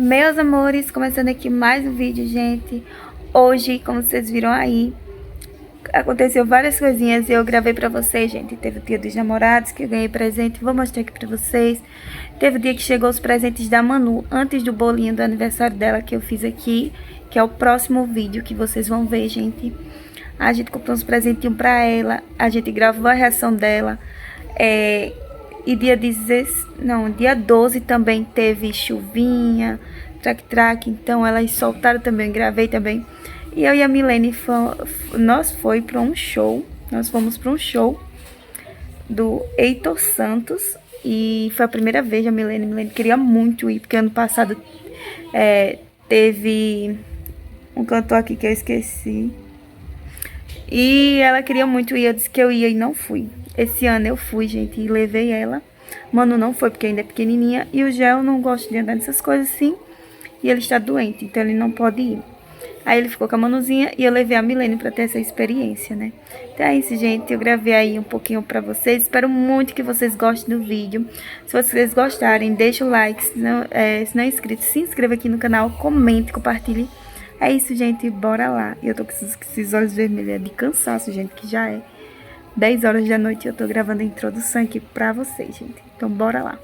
Meus amores, começando aqui mais um vídeo, gente. Hoje, como vocês viram aí, aconteceu várias coisinhas e eu gravei pra vocês, gente. Teve o dia dos namorados que eu ganhei presente, vou mostrar aqui pra vocês. Teve o dia que chegou os presentes da Manu, antes do bolinho do aniversário dela que eu fiz aqui, que é o próximo vídeo que vocês vão ver, gente. A gente comprou uns presentinhos pra ela, a gente gravou a reação dela. E dia 12 também teve chuvinha, traque-traque, então elas soltaram também, gravei também. E eu e a Milene, nós fomos para um show do Heitor Santos, e foi a primeira vez a Milene queria muito ir, porque ano passado teve um cantor aqui que eu esqueci, e ela queria muito ir, eu disse que eu ia e não fui. Esse ano eu fui, gente, e levei ela. Mano não foi, porque ainda é pequenininha. E o Gel não gosta de andar nessas coisas assim. E ele está doente, então ele não pode ir. Aí ele ficou com a Manuzinha e eu levei a Milene pra ter essa experiência, né? Então é isso, gente. Eu gravei aí um pouquinho pra vocês. Espero muito que vocês gostem do vídeo. Se vocês gostarem, deixa o like. Se não é inscrito, se inscreva aqui no canal. Comente, compartilhe. É isso, gente. Bora lá. E eu tô com esses olhos vermelhos de cansaço, gente, que já é 10 horas da noite, eu tô gravando a introdução aqui pra vocês, gente. Então, bora lá.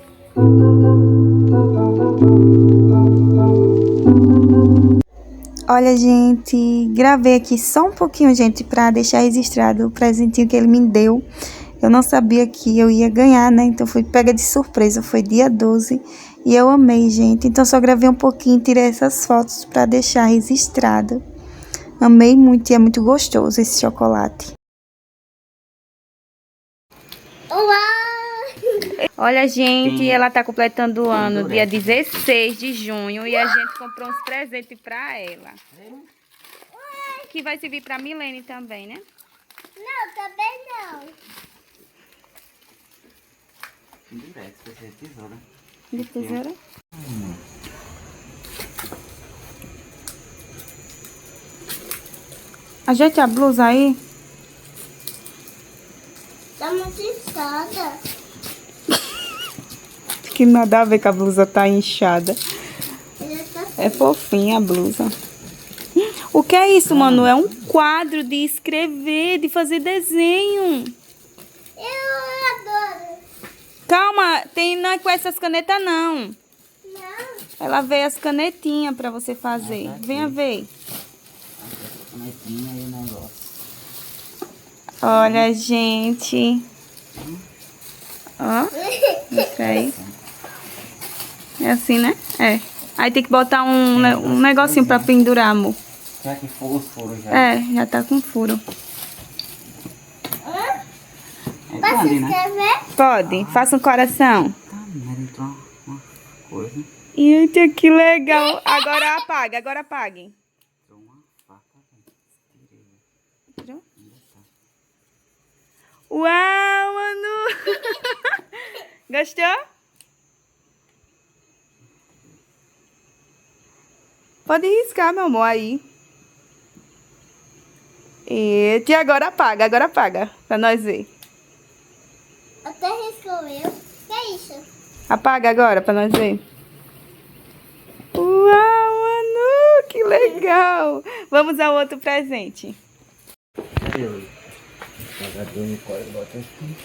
Olha, gente, gravei aqui só um pouquinho, gente, pra deixar registrado o presentinho que ele me deu. Eu não sabia que eu ia ganhar, né? Então, fui pega de surpresa. Foi dia 12 e eu amei, gente. Então, só gravei um pouquinho, tirei essas fotos pra deixar registrado. Amei muito e é muito gostoso esse chocolate. Olha, gente, ela tá completando o ano, dia 16 de junho, e a gente comprou uns presentes pra ela. Que vai servir pra Milene também, né? Não, também não. Direto, precisa de tesoura. De tesoura? Ajeite a blusa aí. Tá muito inchada. Que nada a ver que a blusa tá inchada. Tá... É fofinha a blusa. O que é isso, Manu? É um quadro de escrever, de fazer desenho. Eu adoro. Calma, não é com essas canetas, não. Não. Ela veio as canetinhas pra você fazer. Venha ver. Canetinha e o negócio. Olha, gente. Ó. Isso aí. É assim, né? É. Aí tem que botar um negocinho pra pendurar, amor. Será que furo já? É, já tá com furo. Posso escrever? Pode. Faça um coração. Mas entrou uma coisa. Eita, que legal. Agora apague, agora apague. Entrou uma faca. Tirou? Uau, Manu! Gostou? Pode riscar, meu amor, aí. Eita, e agora apaga, pra nós ver. Até riscou eu. Que é isso? Apaga agora, pra nós ver. Uau, Manu, que legal. Vamos ao outro presente. Cadê o apagador no colo? Bota aqui.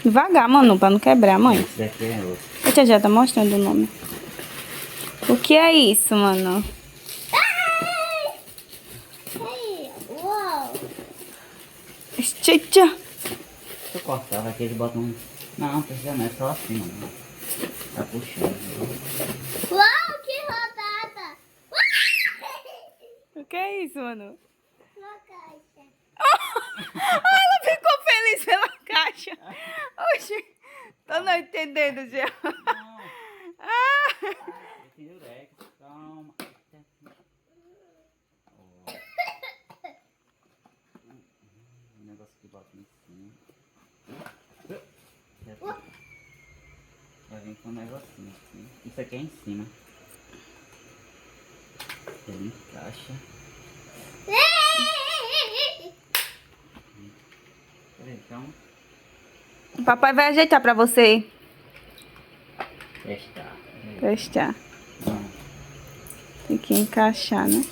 Devagar, Manu, pra não quebrar, mãe. Esse daqui é outro. A tia já tá mostrando o nome. O que é isso, Manu? Aí, uau. Tchau. Deixa eu cortar, vai que eles botam um... Não, precisa não, é só assim, mano. Tá puxando. Uau, que rodada. O que é isso, Manu? Uma caixa. Ela ficou feliz pela caixa. Oxi, tô não entendendo, Gê. Direto, calma. O negócio que bota em cima. Vai vir com um negocinho assim. Isso aqui é em cima. Ele encaixa. Peraí, então. O papai vai ajeitar pra você. Testar. Testar. Ah, Tem que encaixar, né?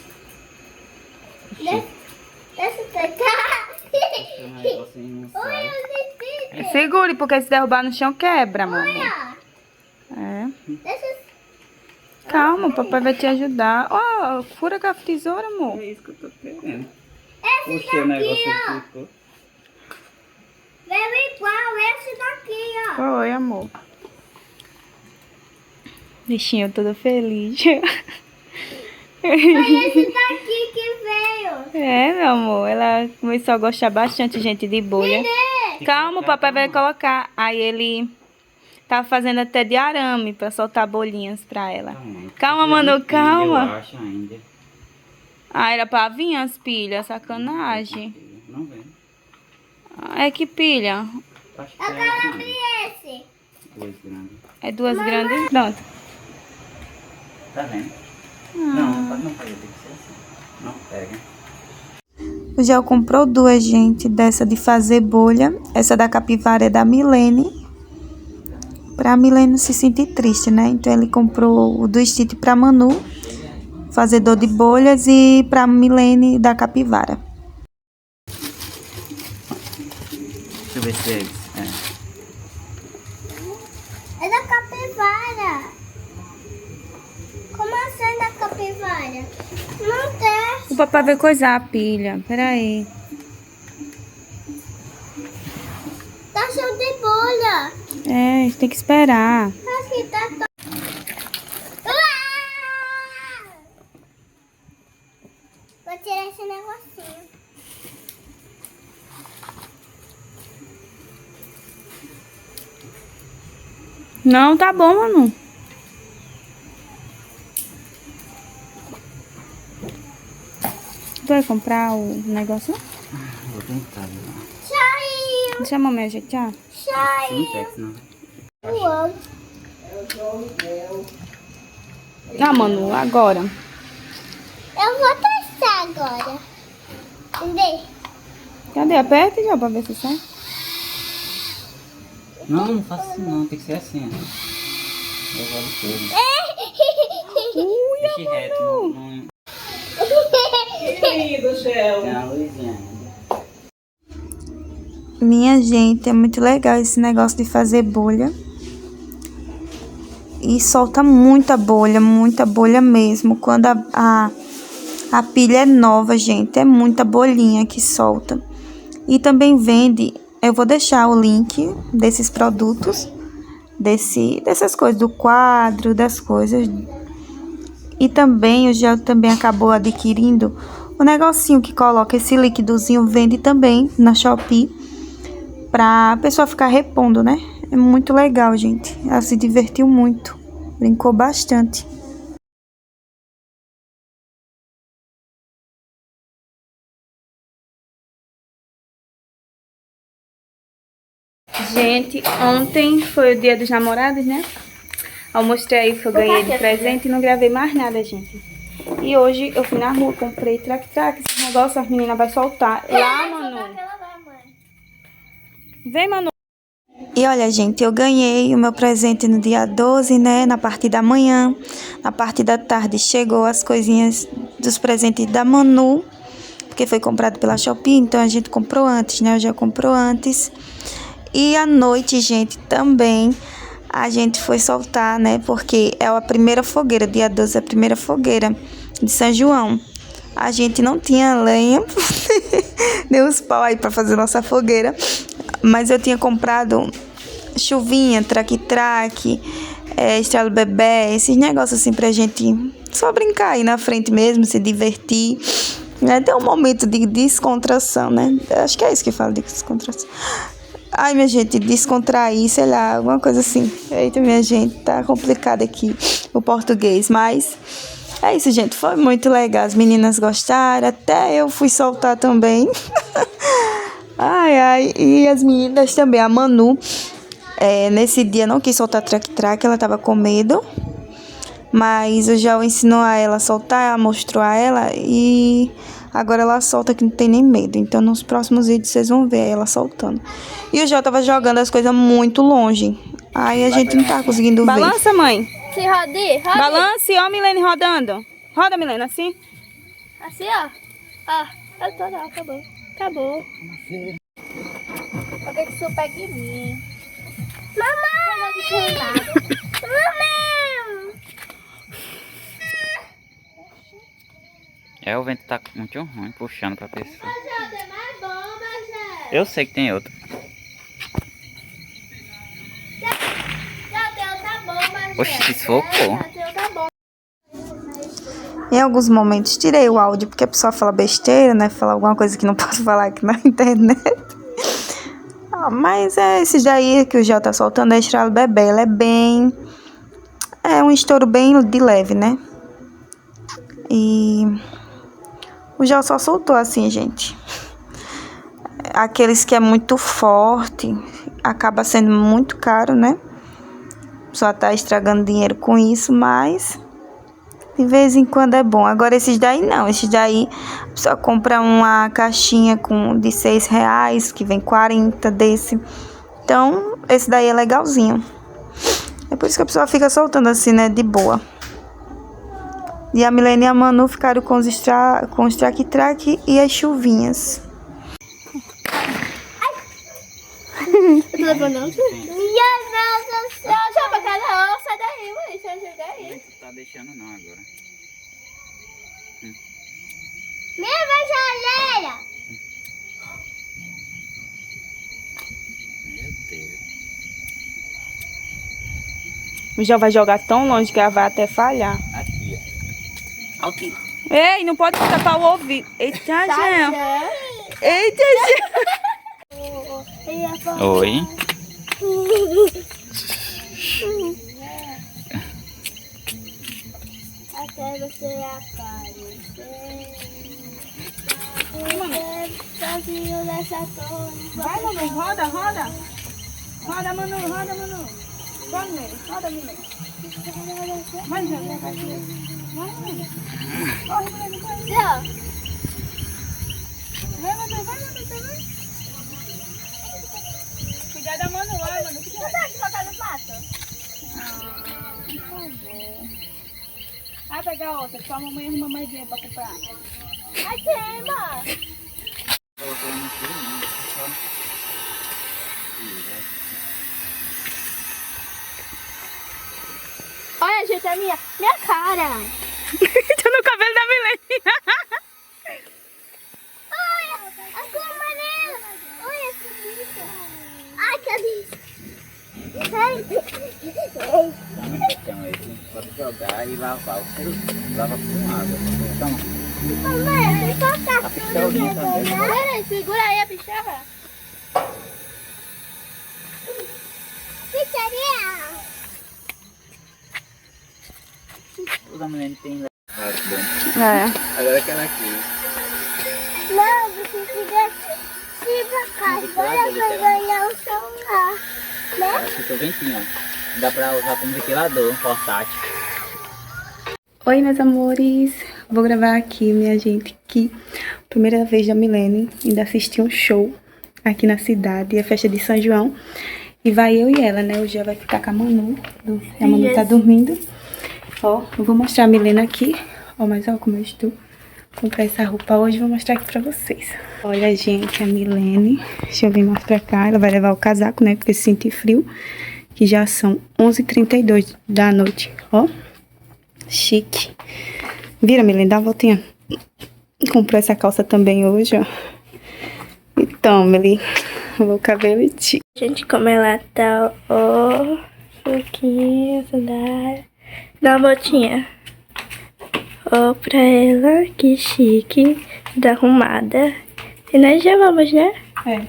Deixa eu pegar. esse negocinho não sai. Olha, eu necessito. Segure, porque se derrubar no chão quebra, mamãe. Olha. É. Deixa eu... Calma, o papai vai te ajudar. Ó, fura com a tesoura, amor. É isso que eu tô querendo. Esse Puxei o negócio daqui, ó. e ficou. Veio igual esse daqui, ó. Foi, amor. Bichinho todo feliz. Foi esse daqui que veio. É, meu amor. Ela começou a gostar bastante, gente, de bolha. Calma, o papai vai colocar. Aí ele tá fazendo até de arame pra soltar bolinhas pra ela. Calma, Manu, Eu calma. acho ainda. Ah, era pra vir as pilhas, sacanagem. Não vem. É que pilha? Acho que Eu é quero abrir grande. esse. Dois grandes. É duas grandes? Pronto. Tá vendo? Não, não pode ter que ser assim. Não pega. O Gel comprou duas, gente, dessa de fazer bolha. Essa da capivara é da Milene. Pra Milene não se sentir triste, né? Então ele comprou o do Stitch pra Manu, fazedor de bolhas, e pra Milene da capivara. Deixa eu ver se é isso. É da capivara. Como assim é da capivara? Não tem. O papai vai coisar a pilha. Peraí. Tá cheio de bolha. É, a gente tem que esperar. Aqui tá Vou tirar esse negocinho. Não, tá bom, Manu. Tu vai comprar o negócio? Vou tentar. Saiu. Deixa a mamãe ajeitar. Saiu. Sintex, não. Uou. Ah, Manu, agora. Eu vou testar agora. Entendeu? Cadê? Aperta já pra ver se sai. Não, não faço assim não. Tem que ser assim, ó. Eu vou tudo. Deixe reto. Não... Que lindo, Tem a luzinha ainda. Minha gente, é muito legal esse negócio de fazer bolha. E solta muita bolha mesmo. Quando a pilha é nova, gente, é muita bolinha que solta. E também vende, eu vou deixar o link desses produtos, dessas coisas, do quadro, das coisas. E também, o Gel também acabou adquirindo o negocinho que coloca esse líquidozinho, vende também na Shopee, pra pessoa ficar repondo, né? É muito legal, gente. Ela se divertiu muito, brincou bastante. Gente, ontem foi o dia dos namorados, né? Eu mostrei aí que eu ganhei de presente e não gravei mais nada, gente. E hoje eu fui na rua, comprei traque-traque, esse negócio, as meninas vão soltar. Lá, Manu. Vem, Manu. E olha, gente, eu ganhei o meu presente no dia 12, né? Na parte da manhã. Na parte da tarde chegou as coisinhas dos presentes da Manu, porque foi comprado pela Shopee, então a gente comprou antes, né? Eu já comprou antes. E à noite, gente, também a gente foi soltar, né? Porque é a primeira fogueira, dia 12 é a primeira fogueira de São João. A gente não tinha lenha, nem os pau aí pra fazer nossa fogueira. Mas eu tinha comprado chuvinha, traque-traque, estrela bebê, esses negócios assim pra gente só brincar aí na frente mesmo, se divertir. Né? Ter um momento de descontração, né? Acho que é isso que fala de descontração. Ai, minha gente, descontrair, sei lá, alguma coisa assim. Eita, minha gente, tá complicado aqui o português, mas é isso, gente, foi muito legal. As meninas gostaram, até eu fui soltar também. Ai, e as meninas também, a Manu, nesse dia não quis soltar traque-traque, ela tava com medo. Mas eu já ensinou a ela a soltar, mostrou a ela e agora ela solta que não tem nem medo. Então nos próximos vídeos vocês vão ver ela soltando. E eu já tava jogando as coisas muito longe. Aí a gente não tá conseguindo ver. Balança, mãe. Se roda. Balance, ó, Milene rodando. Roda, Milene, assim. Assim, ó. Ó, eu tô não, acabou. Acabou. Vou ter que super aqui em mim. Mamãe! Mamãe! É, o vento tá muito ruim, puxando pra pessoa. Major, tem mais bom, Major. Eu sei que tem outro. Já tem outra bomba, Oxe, se focou. Já tem outra bomba. Em alguns momentos tirei o áudio porque a pessoa fala besteira, né? Fala alguma coisa que não posso falar aqui na internet. Mas é esses daí que o Gel tá soltando, é a estrela do bebê. Ela é bem... É um estouro bem de leve, né? E... o Gel só soltou assim, gente. Aqueles que é muito forte, acaba sendo muito caro, né? Só tá estragando dinheiro com isso, mas... de vez em quando é bom. Agora esses daí não. Esses daí a pessoa compra uma caixinha de R$6, que vem 40 desse. Então, esse daí é legalzinho. É por isso que a pessoa fica soltando assim, né? De boa. E a Milene e a Manu ficaram com os traque-traque e as chuvinhas. Eu tô levando não? Não, pra cada sai daí, mãe. Você vai jogar aí. Não tá deixando não agora. Minha vajalheira. Meu Deus. O Gel vai jogar tão longe que ela vai até falhar. Aqui, ó. Aqui. Ei, não pode tapar o ouvido. Eita, Gel. Eita, Gel. Oi. Até você aparecer. Sozinho nessa torre. Vai, Manu, roda, roda. Roda, Manu, roda, Manu. Roda, Milene, roda, Milene. Vai, Gel, vai, vai, Milene. Corre, Milene, corre. Não. Vai, Manu, vai, Manu, vai. Cuidado da Manu, vai, Manu. Você tá aqui botar no pato? Por favor. Vai pegar outra, só a mamãe arruma mais dinheiro pra comprar. Ai, queima. Olha, gente, a minha cara. Tô no cabelo da Milene. Olha, a cor amarela. Olha essa bicha. Ai, que bicha. Então, esse pode jogar e lavar o celular. Lava com água. Toma. Mamãe, você só tá pistolinha também. Peraí, segura aí a pistola. Picharia. Toda mulher tem É. agora aquela aqui. Não, você queria ir pra casa. Agora vai ganhar o celular. Né? Acho que o ventinho, ó. Dá pra usar como ventilador, portátil. Oi, meus amores. Vou gravar aqui, minha gente, que primeira vez da Milene ainda assisti um show aqui na cidade, a festa de São João. E vai eu e ela, né? O Gel vai ficar com a Manu. A Manu tá dormindo. Ó, eu vou mostrar a Milene aqui. Ó, mas ó como eu estou. Comprar essa roupa hoje, vou mostrar aqui pra vocês. Olha, gente, a Milene. Deixa eu vir mais pra cá. Ela vai levar o casaco, né? Porque se sentir frio. Que já são 11h32 da noite. Ó, chique. Vira, Milene, dá uma voltinha. Comprou essa calça também hoje, ó. Então, Milene, o cabelo chique. Gente, como ela tá, ó. Pouquinho, sandália. Dá uma voltinha. Ó, pra ela, que chique, da arrumada. E nós já vamos, né? É.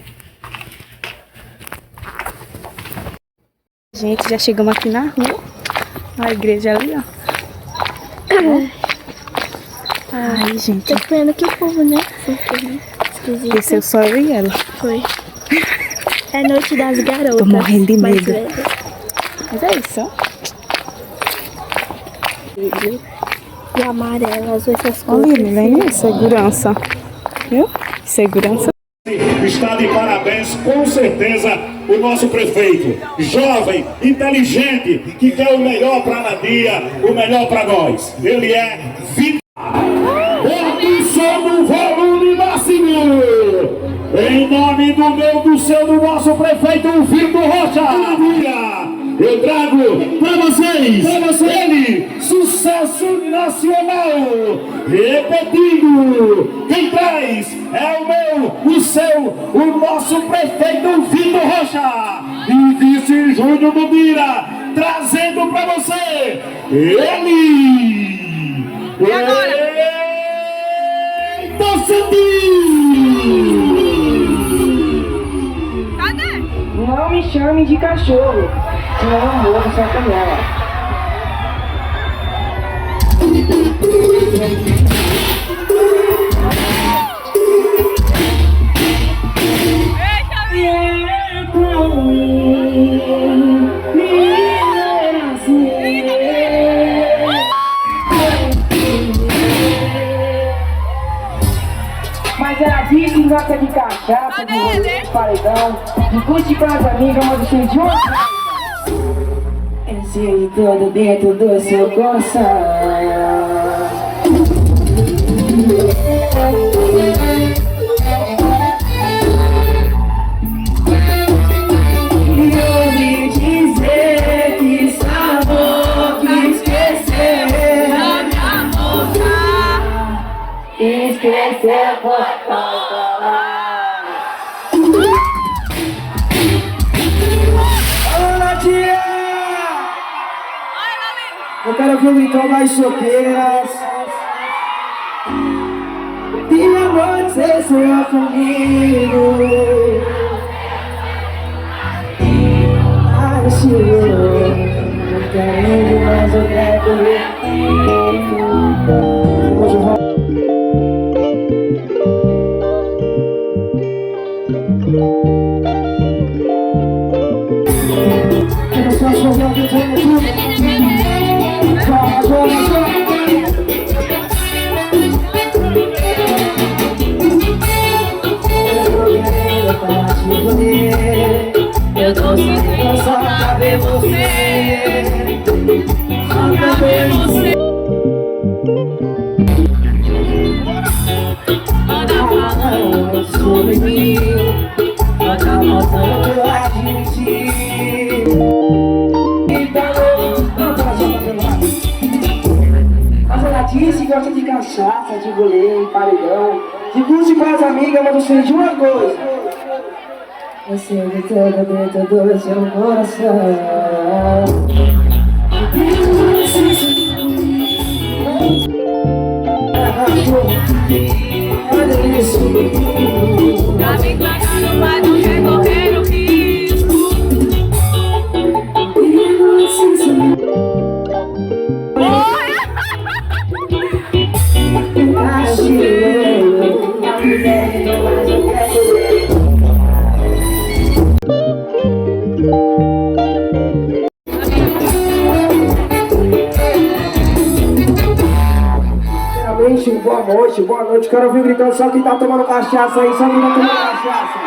Gente, já chegamos aqui na rua. A igreja ali, ó. Ai, gente. Tô vendo que povo, né? Esquisito. Desceu só eu e ela. Foi. É noite das garotas. Tô morrendo de mais medo. velhas. Mas é isso, ó. E amarelo, azul, essas cores. Olha, Milene, segurança. Viu? Segurança. Está de parabéns, com certeza, o nosso prefeito, jovem, inteligente, que quer o melhor para a Nadia, o melhor para nós. Ele é Vitor. Condição do volume máximo. Em nome do seu, do nosso prefeito Vitor Rocha. Eu trago para vocês, ele, sucesso nacional. Repetindo, quem traz é o nosso prefeito Vitor Rocha e vice Júnior Mundira, trazendo para você ele. E agora? Cadê? Não me chame de cachorro, senão eu morro sua canela. Mas é a vida que gosta de cachaça, de rolê, de paredão, de curte com as amigas, mas você de uma... Esse aí todo dentro do seu coração. Esquecer por Alô, Nadia! Eu quero ver o gritão das solteiras. Dia você sonhou comigo. Ai, senhor, não quero mais eu quero ver. Hoje eu vou... Eu tô sentindo só pra ver você, só pra ver você. Anda falando sobre mim, anda faltando admitir. Mas ela disse que gosta de cachaça, de rolê, paredão, de curte com as amigas, mas eu sei de uma coisa. Você é todo dentro do seu coração. Olha isso. Tá me pagando, mas não quer correr o risco. Boa noite, quero ouvir gritando só quem tá tomando cachaça aí, só quem tá tomando cachaça.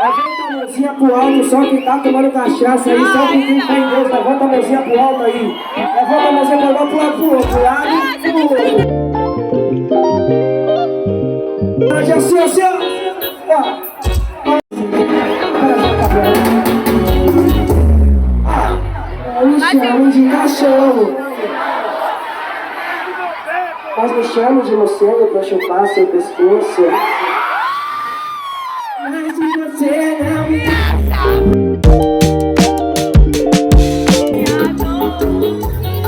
Levanta a mãozinha pro alto, só quem tá tomando cachaça aí, só quem tem fé em Deus, levanta a mãozinha pro alto aí. Levanta a mãozinha pro alto, pro lado e pro outro. Assim, assim, ó. Me chamo de cachorro. Mas me chamo de morcego pra chupar seu pescoço. Mas se você não me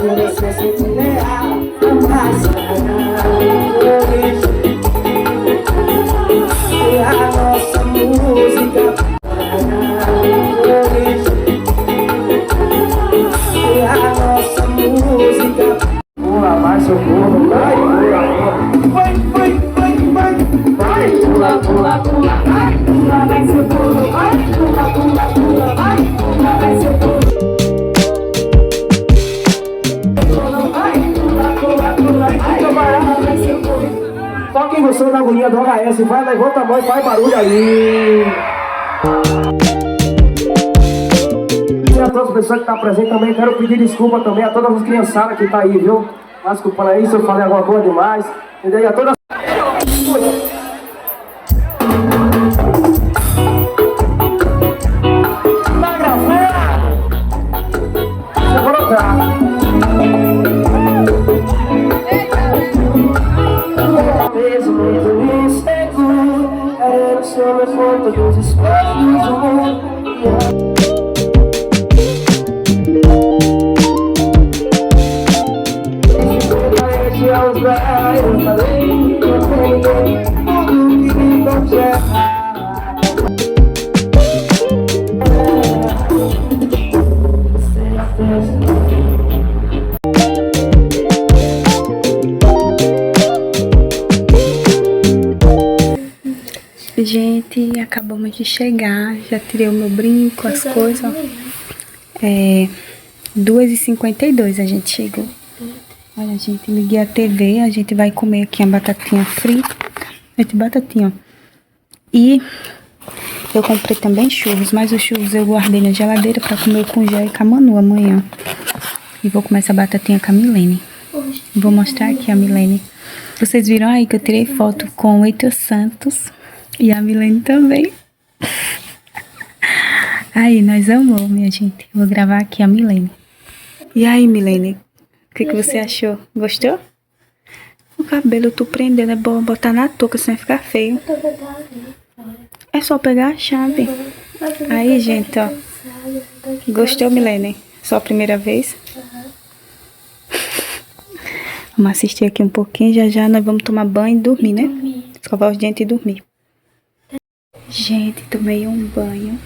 eu sou sempre leal, e a nossa música e a nossa música. Pula mais socorro, vai, pula, pula, pula, vai, pula mais socorro, vai, pula, pula, pula, vai, pula mais socorro. Vai, pula, pula, pula, vai, pula mais socorro. Só quem gostou da agonia do HS, vai, levanta a mão e faz barulho aí. pessoas que estão presentes também. Quero pedir desculpa também a todas as criançadas que estão aí, viu? Mas desculpa aí se eu falei alguma coisa demais. Entendeu? E a todas. Tá gravando? Deixa eu colocar. Mesmo inseguro, era o seu meu ponto dos espelhos do mundo. Gente, acabamos de chegar, já tirei o meu brinco, as coisas, ó. 2h52 a gente chegou. Olha, gente, liguei a TV, a gente vai comer aqui a batatinha frita. Gente, batatinha, ó. E eu comprei também churros, mas os churros eu guardei na geladeira pra comer com o Jé e com a Manu amanhã. E vou comer essa batatinha com a Milene. Vou mostrar aqui a Milene. Vocês viram aí que eu tirei foto com o Heitor Santos. E a Milene também. Aí, nós amamos, minha gente. Vou gravar aqui a Milene. E aí, Milene? O que você achou? Gostou? O cabelo tu prendendo, é bom botar na touca, senão vai ficar feio. É só pegar a chave. Aí, gente, ó. Gostou, Milene? Só a primeira vez? Vamos assistir aqui um pouquinho. Já já nós vamos tomar banho e dormir, né? Escovar os dentes e dormir. Gente, tomei um banho.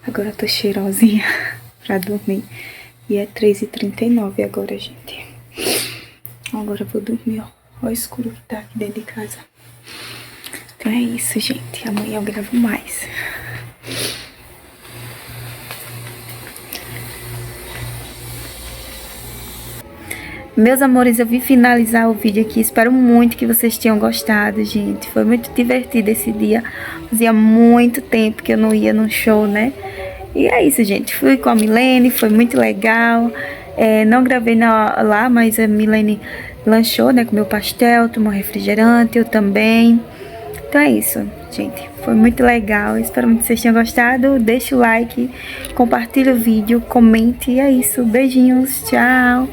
Agora eu tô cheirosinha pra dormir. E é 3h39 agora, gente. Agora eu vou dormir, ó. Olha o escuro que tá aqui dentro de casa. Então é isso, gente. Amanhã eu gravo mais. Meus amores, eu vim finalizar o vídeo aqui. Espero muito que vocês tenham gostado, gente. Foi muito divertido esse dia. Fazia muito tempo que eu não ia num show, né? E é isso, gente. Fui com a Milene, foi muito legal. Não gravei lá, mas a Milene lanchou, né? Comeu pastel, tomou refrigerante, eu também. Então é isso, gente. Foi muito legal. Espero muito que vocês tenham gostado. Deixa o like, compartilha o vídeo, comente. E é isso. Beijinhos. Tchau.